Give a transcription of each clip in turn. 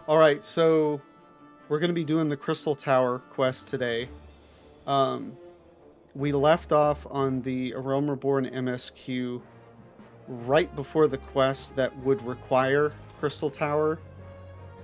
Alright, so we're going to be doing the Crystal Tower quest today. We left off on the A Realm Reborn MSQ right before the quest that would require Crystal Tower.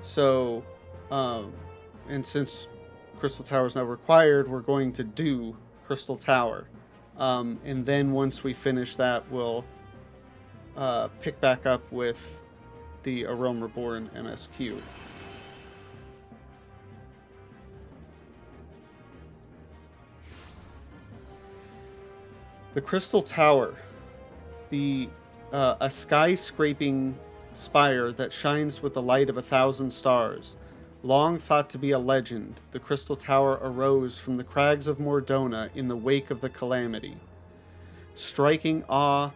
So, and since Crystal Tower is not required, we're going to do Crystal Tower. And then once we finish that, we'll pick back up with the A Realm Reborn MSQ. The Crystal Tower, a skyscraping spire that shines with the light of 1,000 stars. Long thought to be a legend, the Crystal Tower arose from the crags of Mordona in the wake of the calamity, striking awe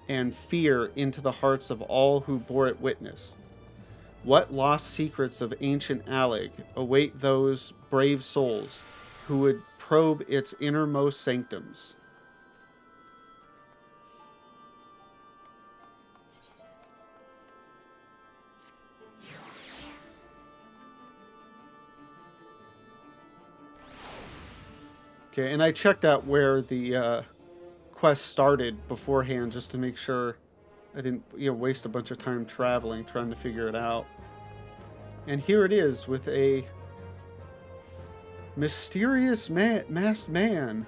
and fear into the hearts of all who bore it witness. What lost secrets of ancient Alleg await those brave souls who would probe its innermost sanctums? Okay, and I checked out where the quest started beforehand just to make sure I didn't waste a bunch of time traveling trying to figure it out. And here it is with a mysterious masked man.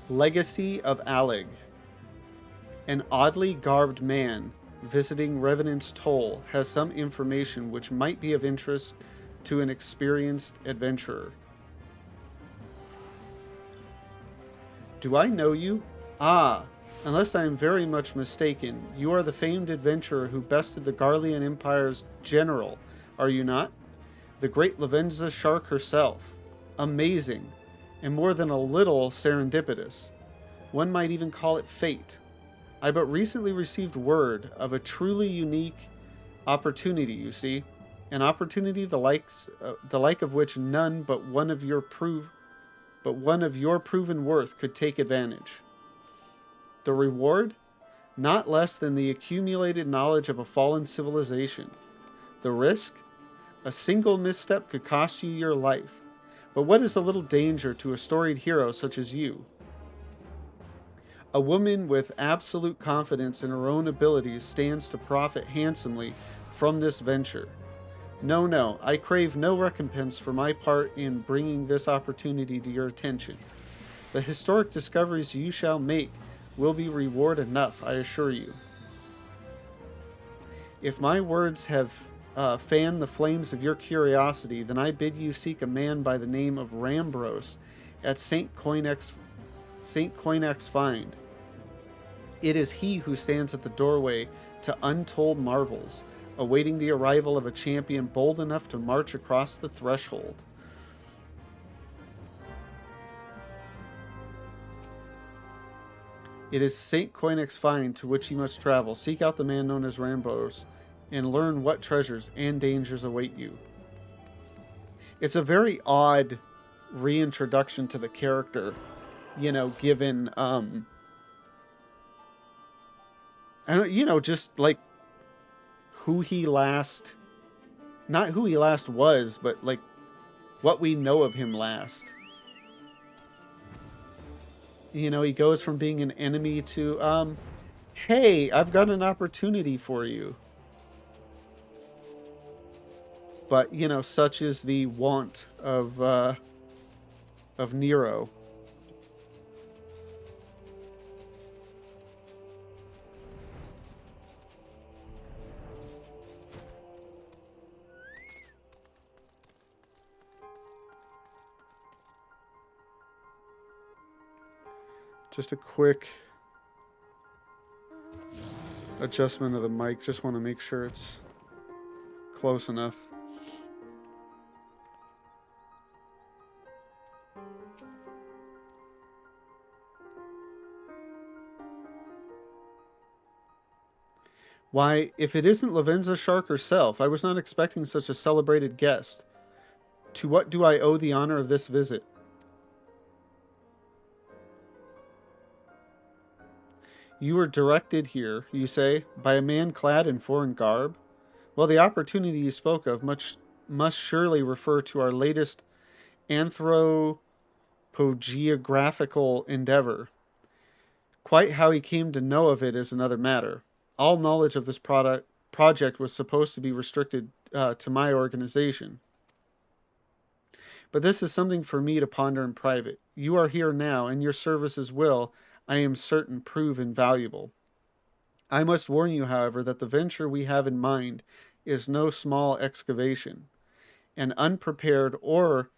Legacy of Alleg. An oddly garbed man visiting Revenant's Toll has some information which might be of interest to an experienced adventurer. Do I know you? Ah, unless I am very much mistaken, you are the famed adventurer who bested the Garlean Empire's general, are you not? The great Lavenza Shark herself. Amazing, and more than a little serendipitous. One might even call it fate. I but recently received word of a truly unique opportunity, you see. An opportunity the like of which none but one of your proven worth could take advantage. The reward? Not less than the accumulated knowledge of a fallen civilization. The risk? A single misstep could cost you your life. But what is a little danger to a storied hero such as you? A woman with absolute confidence in her own abilities stands to profit handsomely from this venture. No, I crave no recompense for my part in bringing this opportunity to your attention. The historic discoveries you shall make will be reward enough, I assure you. If my words have fanned the flames of your curiosity, then I bid you seek a man by the name of Rambros at St. Coinex Find. It is he who stands at the doorway to untold marvels, awaiting the arrival of a champion bold enough to march across the threshold. It is St. Coinex Find to which you must travel. Seek out the man known as Rambos and learn what treasures and dangers await you. It's a very odd reintroduction to the character, given just like who he last, not who he last was, but like what we know of him last. He goes from being an enemy to, hey, I've got an opportunity for you. But, such is the want of Nero. Just a quick adjustment of the mic. Just want to make sure it's close enough. Why, if it isn't Lavenza Shark herself, I was not expecting such a celebrated guest. To what do I owe the honor of this visit? You were directed here, you say, by a man clad in foreign garb? Well, the opportunity you spoke of must surely refer to our latest anthropogeographical endeavor. Quite how he came to know of it is another matter. All knowledge of this project was supposed to be restricted to my organization. But this is something for me to ponder in private. You are here now, and your services will, I am certain, prove invaluable. I must warn you, however, that the venture we have in mind is no small excavation. An unprepared or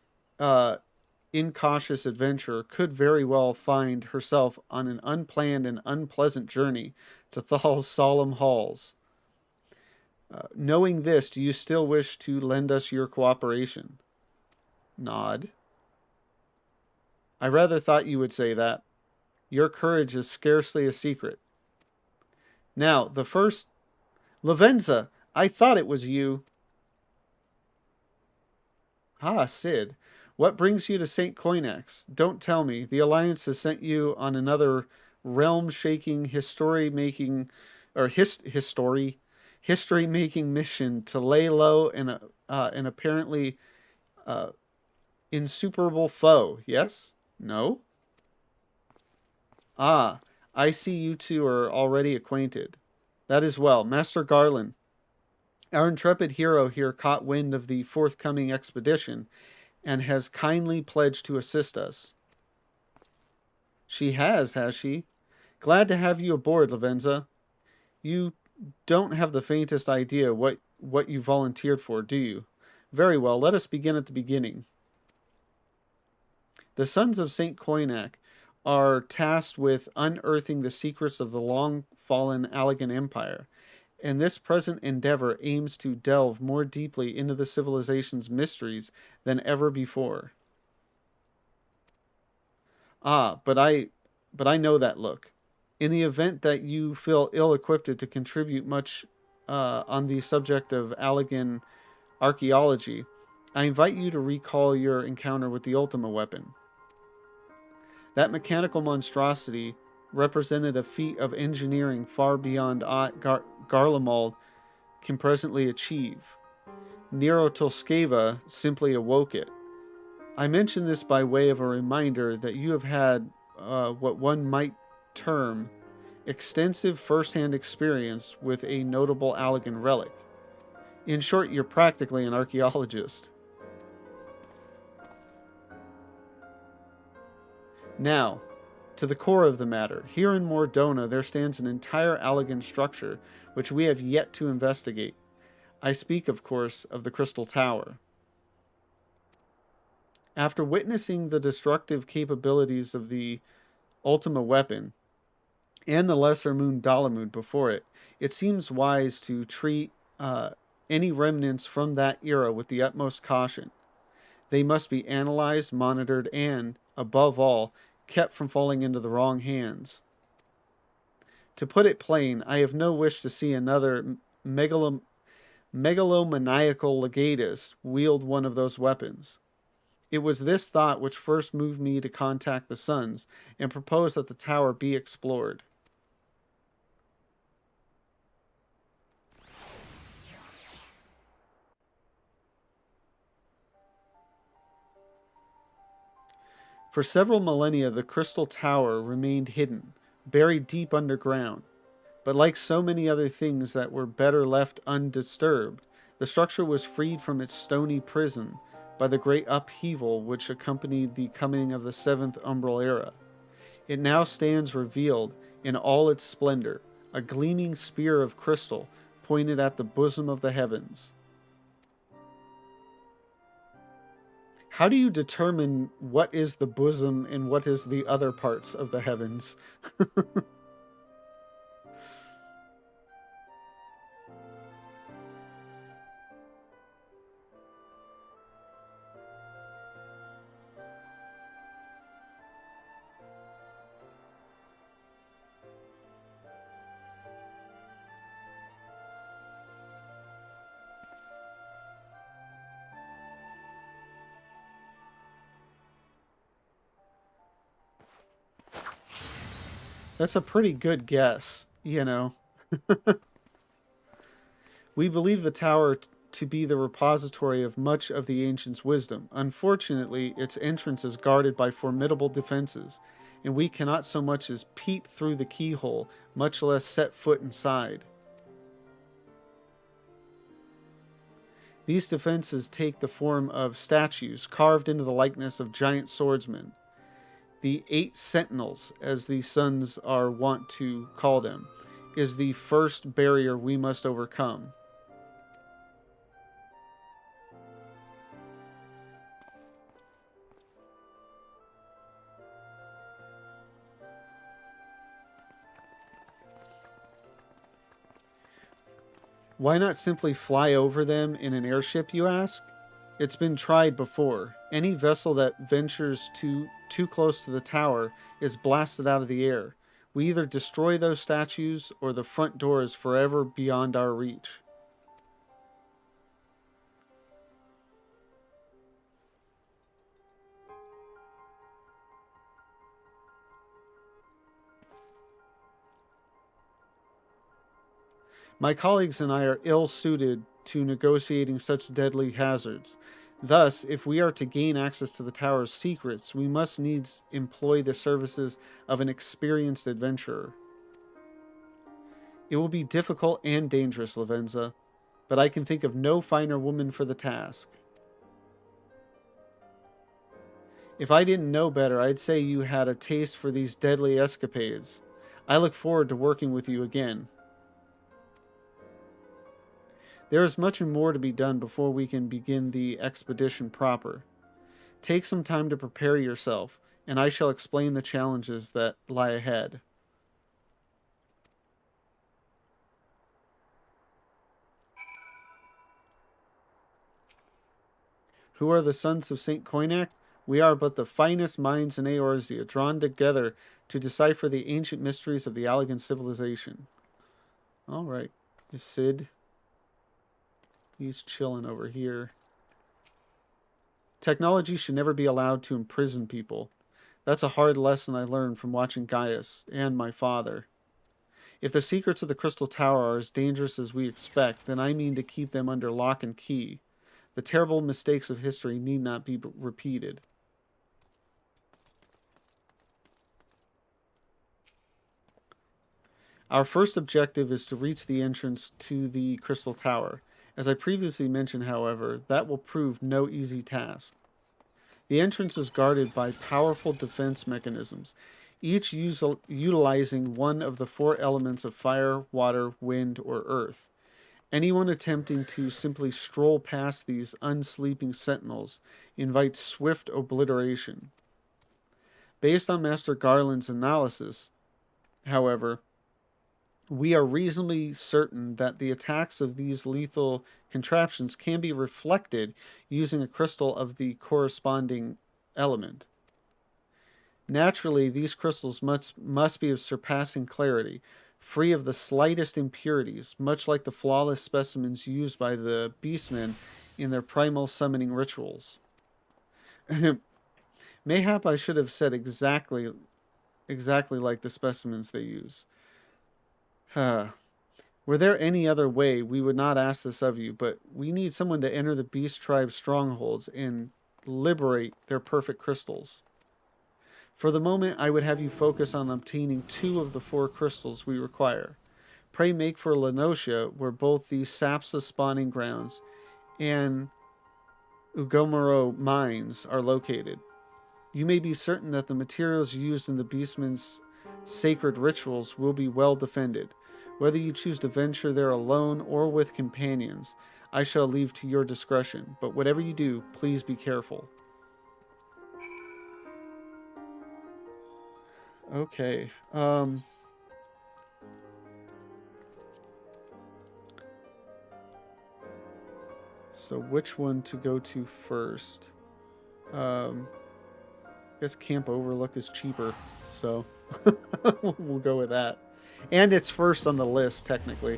incautious adventurer could very well find herself on an unplanned and unpleasant journey to Thal's solemn halls. Knowing this, do you still wish to lend us your cooperation? Nod. I rather thought you would say that. Your courage is scarcely a secret. Now, the first... Lavenza! I thought it was you. Ah, Sid. What brings you to St. Coinax? Don't tell me. The Alliance has sent you on another realm-shaking, history-making... or history-making mission to lay low an apparently insuperable foe, yes? No? Ah, I see you two are already acquainted. That is well. Master Garland, our intrepid hero here caught wind of the forthcoming expedition and has kindly pledged to assist us. She has she? Glad to have you aboard, Lavenza. You don't have the faintest idea what you volunteered for, do you? Very well, let us begin at the beginning. The sons of St. Coinac are tasked with unearthing the secrets of the long-fallen Allegan Empire, and this present endeavor aims to delve more deeply into the civilization's mysteries than ever before. Ah, but I know that look. In the event that you feel ill-equipped to contribute much on the subject of Allegan archaeology, I invite you to recall your encounter with the Ultima weapon. That mechanical monstrosity represented a feat of engineering far beyond aught Garlemald can presently achieve. Nero Tolskeva simply awoke it. I mention this by way of a reminder that you have had what one might term extensive first-hand experience with a notable Allegan relic. In short, you're practically an archaeologist. Now, to the core of the matter. Here in Mordona there stands an entire Allegan structure which we have yet to investigate. I speak, of course, of the Crystal Tower. After witnessing the destructive capabilities of the Ultima weapon and the Lesser Moon Dalamud before it, it seems wise to treat any remnants from that era with the utmost caution. They must be analyzed, monitored, and, above all, kept from falling into the wrong hands. To put it plain, I have no wish to see another megalomaniacal legatus wield one of those weapons. It was this thought which first moved me to contact the Sons and propose that the tower be explored. For several millennia, the Crystal Tower remained hidden, buried deep underground. But like so many other things that were better left undisturbed, the structure was freed from its stony prison by the great upheaval which accompanied the coming of the Seventh Umbral Era. It now stands revealed in all its splendor, a gleaming spear of crystal pointed at the bosom of the heavens. How do you determine what is the bosom and what is the other parts of the heavens? That's a pretty good guess, you know. We believe the tower to be the repository of much of the ancients' wisdom. Unfortunately, its entrance is guarded by formidable defenses, and we cannot so much as peep through the keyhole, much less set foot inside. These defenses take the form of statues carved into the likeness of giant swordsmen. The 8 sentinels, as the sons are wont to call them, is the first barrier we must overcome. Why not simply fly over them in an airship, you ask? It's been tried before. Any vessel that ventures too close to the tower is blasted out of the air. We either destroy those statues or the front door is forever beyond our reach. My colleagues and I are ill suited to negotiating such deadly hazards. Thus, if we are to gain access to the tower's secrets, we must needs employ the services of an experienced adventurer. It will be difficult and dangerous, Lavenza, but I can think of no finer woman for the task. If I didn't know better, I'd say you had a taste for these deadly escapades. I look forward to working with you again. There is much more to be done before we can begin the expedition proper. Take some time to prepare yourself, and I shall explain the challenges that lie ahead. Who are the sons of St. Coinac? We are but the finest minds in Eorzea, drawn together to decipher the ancient mysteries of the Allegan civilization. All right. Sid. He's chilling over here. Technology should never be allowed to imprison people. That's a hard lesson I learned from watching Gaius and my father. If the secrets of the Crystal Tower are as dangerous as we expect, then I mean to keep them under lock and key. The terrible mistakes of history need not be repeated. Our first objective is to reach the entrance to the Crystal Tower. As I previously mentioned, however, that will prove no easy task. The entrance is guarded by powerful defense mechanisms, each utilizing one of the 4 elements of fire, water, wind, or earth. Anyone attempting to simply stroll past these unsleeping sentinels invites swift obliteration. Based on Master Garland's analysis, however, we are reasonably certain that the attacks of these lethal contraptions can be reflected using a crystal of the corresponding element. Naturally, these crystals must be of surpassing clarity, free of the slightest impurities, much like the flawless specimens used by the beastmen in their primal summoning rituals. Mayhap I should have said exactly like the specimens they use. Were there any other way, we would not ask this of you, but we need someone to enter the beast tribe's strongholds and liberate their perfect crystals. For the moment, I would have you focus on obtaining 2 of the 4 crystals we require. Pray make for Lenotia, where both the Sapsa spawning grounds and Ugomaro mines are located. You may be certain that the materials used in the beastmen's sacred rituals will be well defended. Whether you choose to venture there alone or with companions, I shall leave to your discretion, but whatever you do, please be careful. Okay, so which one to go to first? I guess Camp Overlook is cheaper, so we'll go with that. And it's first on the list, technically.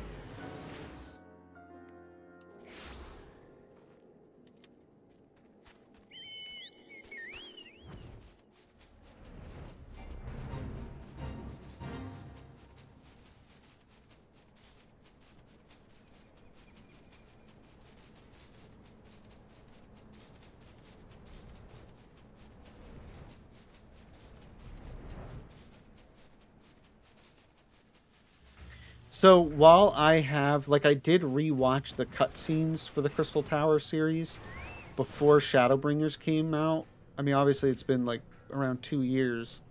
So while I have, like, I did rewatch the cutscenes for the Crystal Tower series before Shadowbringers came out. I mean, obviously it's been like around 2 years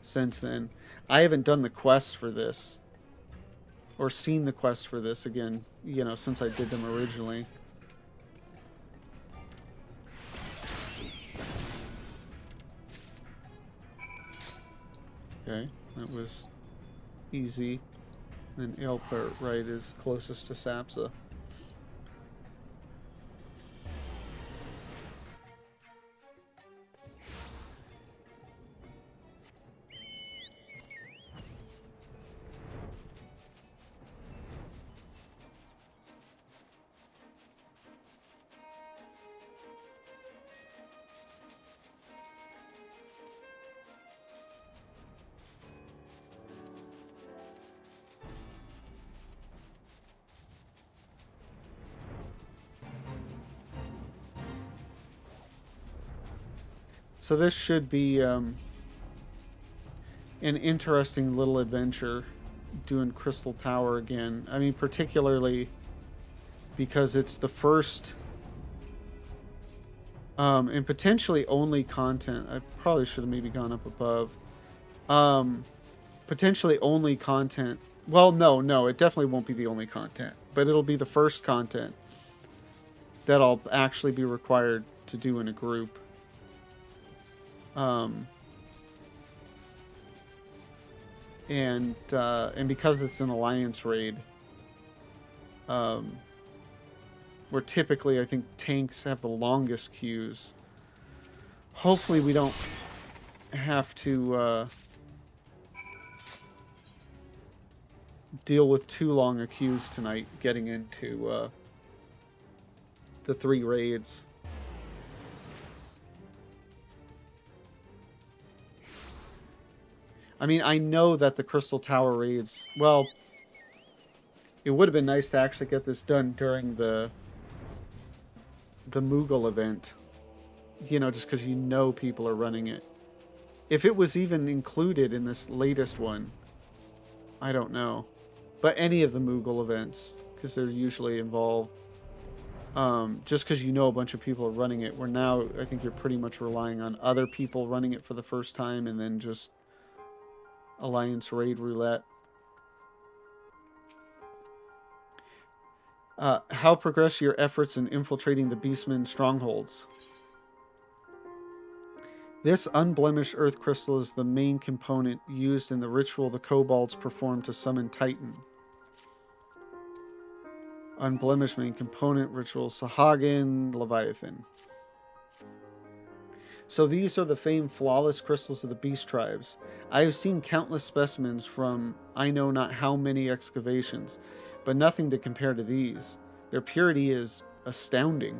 since then. I haven't done the quests for this or seen the quests for this again, you know, since I did them originally. Okay, that was easy. And Aelpert, right, is closest to Sapsa. So this should be an interesting little adventure doing Crystal Tower again. I mean, particularly because it's the first and potentially only content. I probably should have maybe gone up above. Potentially only content. Well, no, it definitely won't be the only content, but it'll be the first content that I'll actually be required to do in a group. And because it's an alliance raid, where typically I think tanks have the longest queues. Hopefully we don't have to deal with too long a queues tonight getting into the 3 raids. I mean, I know that the Crystal Tower raids, well, it would have been nice to actually get this done during the Moogle event. You know, just because you know people are running it. If it was even included in this latest one, I don't know. But any of the Moogle events, because they're usually involved. Just because you know a bunch of people are running it, where now I think you're pretty much relying on other people running it for the first time and then just Alliance Raid Roulette. How progress your efforts in infiltrating the Beastmen strongholds? This unblemished earth crystal is the main component used in the ritual the kobolds perform to summon Titan. Unblemished main component ritual Sahagin Leviathan. So these are the famed flawless crystals of the beast tribes. I have seen countless specimens from I know not how many excavations, but nothing to compare to these. Their purity is astounding.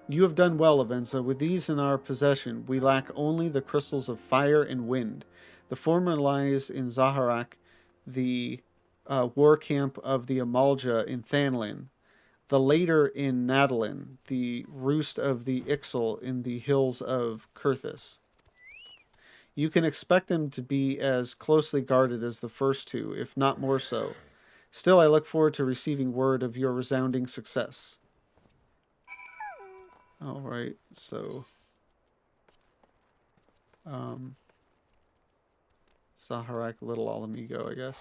You have done well, Avenza. With these in our possession, we lack only the crystals of fire and wind. The former lies in Zaharak, the war camp of the Amalja in Thanlin. The later in Nadalin, the roost of the Ixal in the hills of Kurthis. You can expect them to be as closely guarded as the first two, if not more so. Still, I look forward to receiving word of your resounding success. Alright, so... Zaharak, Little Alamigo, I guess.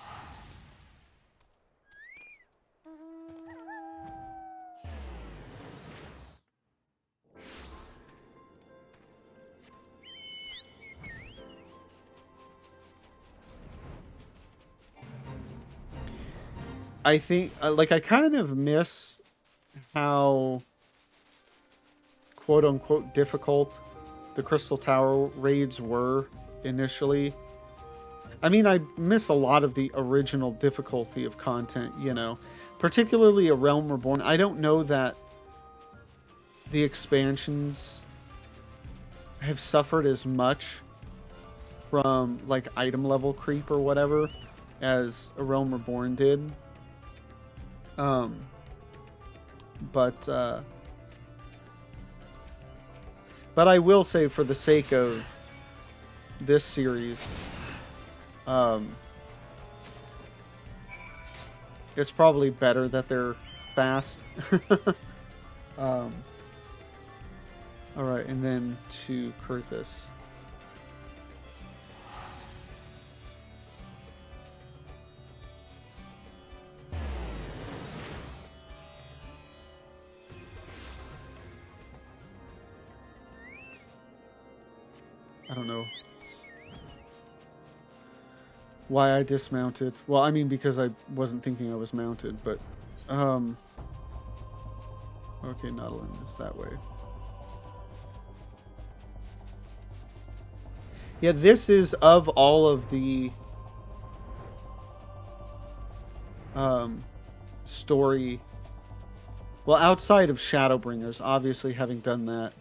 I think, like, I kind of miss how quote-unquote difficult the Crystal Tower raids were initially. I mean, I miss a lot of the original difficulty of content, you know. Particularly A Realm Reborn. I don't know that the expansions have suffered as much from, like, item level creep or whatever as A Realm Reborn did. But I will say, for the sake of this series, it's probably better that they're fast. um, all right, and then to Kurthus. I don't know why I dismounted. Well, I mean, because I wasn't thinking I was mounted, but okay, Nautilin is that way. Yeah, this is of all of the story. Well, outside of Shadowbringers, obviously having done that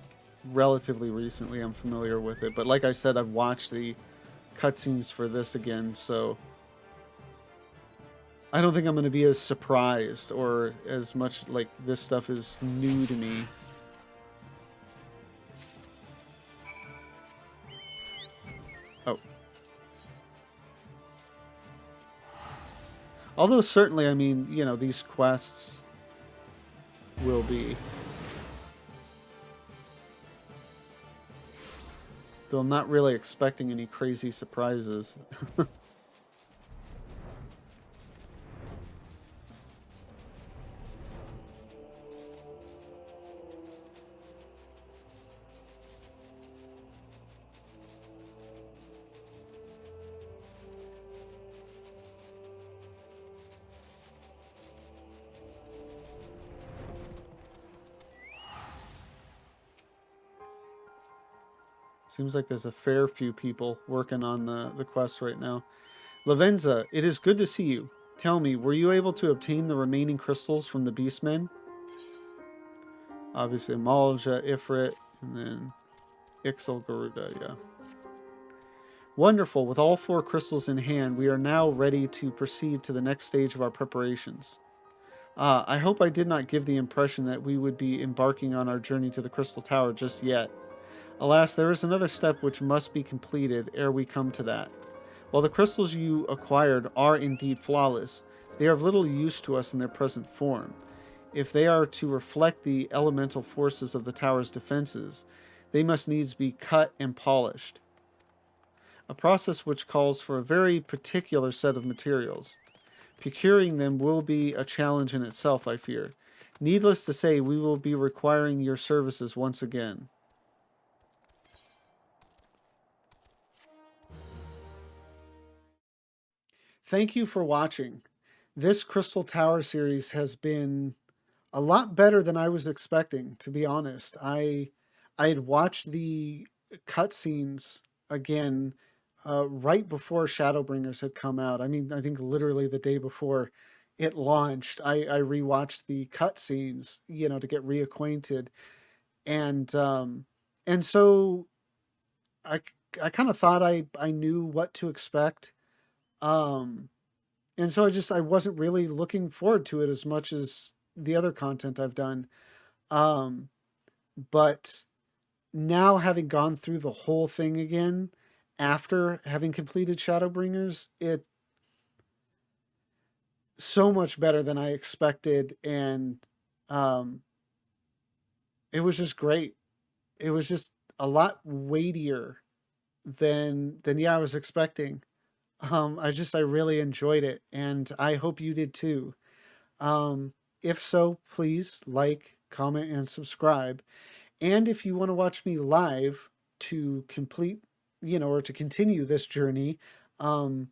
relatively recently, I'm familiar with it. But like I said, I've watched the cutscenes for this again, so I don't think I'm going to be as surprised or as much like this stuff is new to me. Oh. Although certainly, I mean, you know, these quests will be. Though I'm not really expecting any crazy surprises. Seems like there's a fair few people working on the quest right now. Lavenza, it is good to see you. Tell me, were you able to obtain the remaining crystals from the Beastmen? Obviously, Amalja, Ifrit, and then Ixal Garuda, yeah. Wonderful. With all 4 crystals in hand, we are now ready to proceed to the next stage of our preparations. I hope I did not give the impression that we would be embarking on our journey to the Crystal Tower just yet. Alas, there is another step which must be completed ere we come to that. While the crystals you acquired are indeed flawless, they are of little use to us in their present form. If they are to reflect the elemental forces of the tower's defenses, they must needs be cut and polished. A process which calls for a very particular set of materials. Procuring them will be a challenge in itself, I fear. Needless to say, we will be requiring your services once again. Thank you for watching. This Crystal Tower series has been a lot better than I was expecting, to be honest. I had watched the cutscenes again right before Shadowbringers had come out. I mean, I think literally the day before it launched, I rewatched the cutscenes, you know, to get reacquainted, and and so I I kind of thought I knew what to expect. Um, and so I wasn't really looking forward to it as much as the other content I've done. Um, but now having gone through the whole thing again after having completed Shadowbringers, it so much better than I expected, and um, it was just great. It was just a lot weightier than yeah I was expecting. I really enjoyed it, and I hope you did too. Um, if so, please like, comment, and subscribe. And if you want to watch me live to complete, you know, or to continue this journey, um,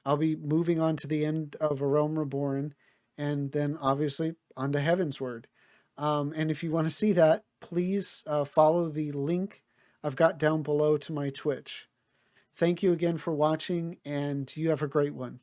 I'll be moving on to the end of A Realm Reborn and then obviously on to Heavensward. And if you want to see that, please follow the link I've got down below to my Twitch. Thank you again for watching, and you have a great one.